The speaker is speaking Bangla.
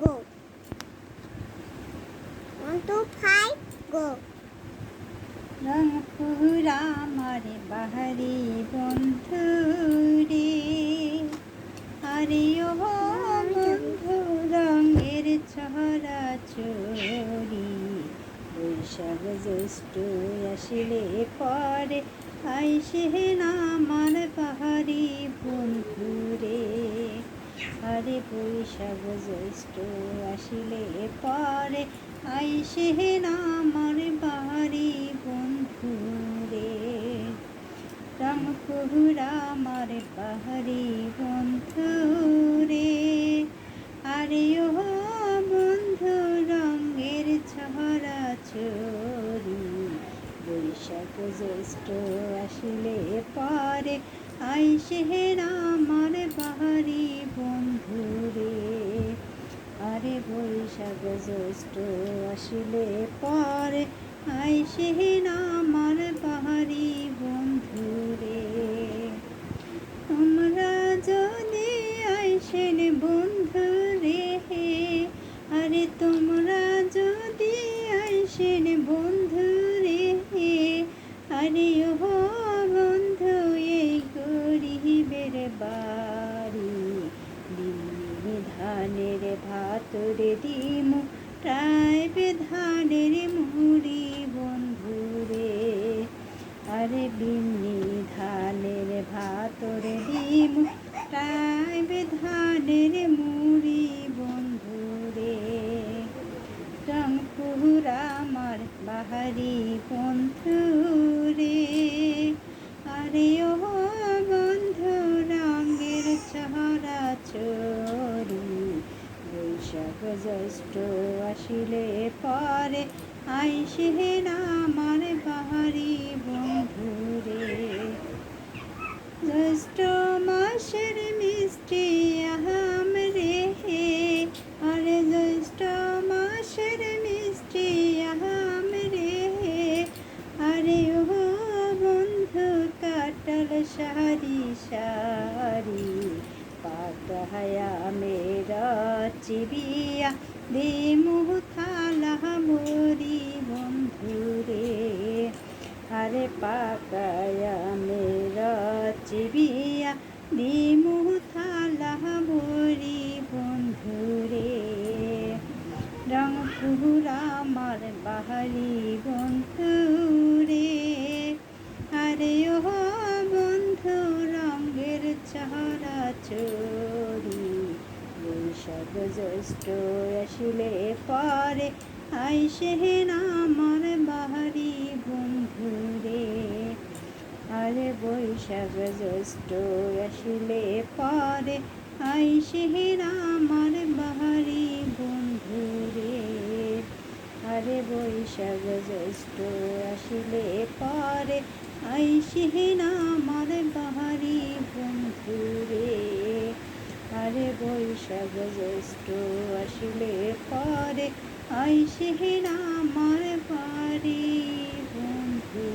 go. 1, 2, 5, go. রংপুরা আমার বাহারি বন্ধু রে, আরে ও বন্ধু রঙের ছড়া চড়ি, বৈশাখ জ্যৈষ্ঠ আসিলে পরে আইসে না আমার বাহারি বন্ধু রে। আরে বৈশাখ জ্যৈষ্ঠ আসিলে পরে আইসে না আমার বাহারি বন্ধু রে। রংপুরা আমার বাহারি বন্ধু রে, আরে ও বন্ধু রঙের ছড়া চড়ি, বৈশাখ জ্যৈষ্ঠ আসিলে পরে আইসে না আমার বাহারি বন্ধু রে। আরে বৈশাখ জ্যৈষ্ঠ আসিলে পরে আইসে না আমার বাহারি বন্ধু রে। তোমরা যদি আইসেন বন্ধু রে, আরে তোমরা যদি আইসেন বন্ধু রে, আরে ও বন্ধু এই গরিবের বাড়ি, দিনে ধানের ভাতরে দিমু টাইবে ধানের মুড়ি বন্ধু রে। আরে বিন্নি ধানের ভাতরে দিমু টাইবে ধানের মুড়ি বন্ধু রে। রংপুরা আমার বাহারি বন্ধু রে, আরে ও বন্ধু রঙের ছড়া চড়ি, বৈশাখ জ্যৈষ্ঠ আসিলে পরে আইসে না আমার বাহারি বন্ধু রে। জ্যৈষ্ঠ মাসের মিষ্টি আম রে, আরে জ্যৈষ্ঠ মাসের মিষ্টি আম রে, আরে ও বন্ধু কাটাল সারি সারি, পাকায়া মেরা চিবিয়া দিমু থালা মরি বন্ধু রে। আরে পাকায়া মেরা চিবিয়া দিমু থালা মরি বন্ধু রে। রংপুরা আমার বাহারি বন্ধু রে, আরে ও বন্ধু রঙের ছড়া চড়ি, বৈশাখ জ্যৈষ্ঠ আসিলে পরে আইসে না আমার বাহারি বন্ধু রে। আরে বৈশাখ জ্যৈষ্ঠ আসিলে পরে আইসে না আমার বাহারি বন্ধু রে। আরে বৈশাখ জ্যৈষ্ঠ আসিলে পরে আইসে না আমার বাহারি বন্ধু রে। আরে বৈশাখ জ্যৈষ্ঠ আসিলে পরে আইসে না আমার বাড়ি বন্ধু।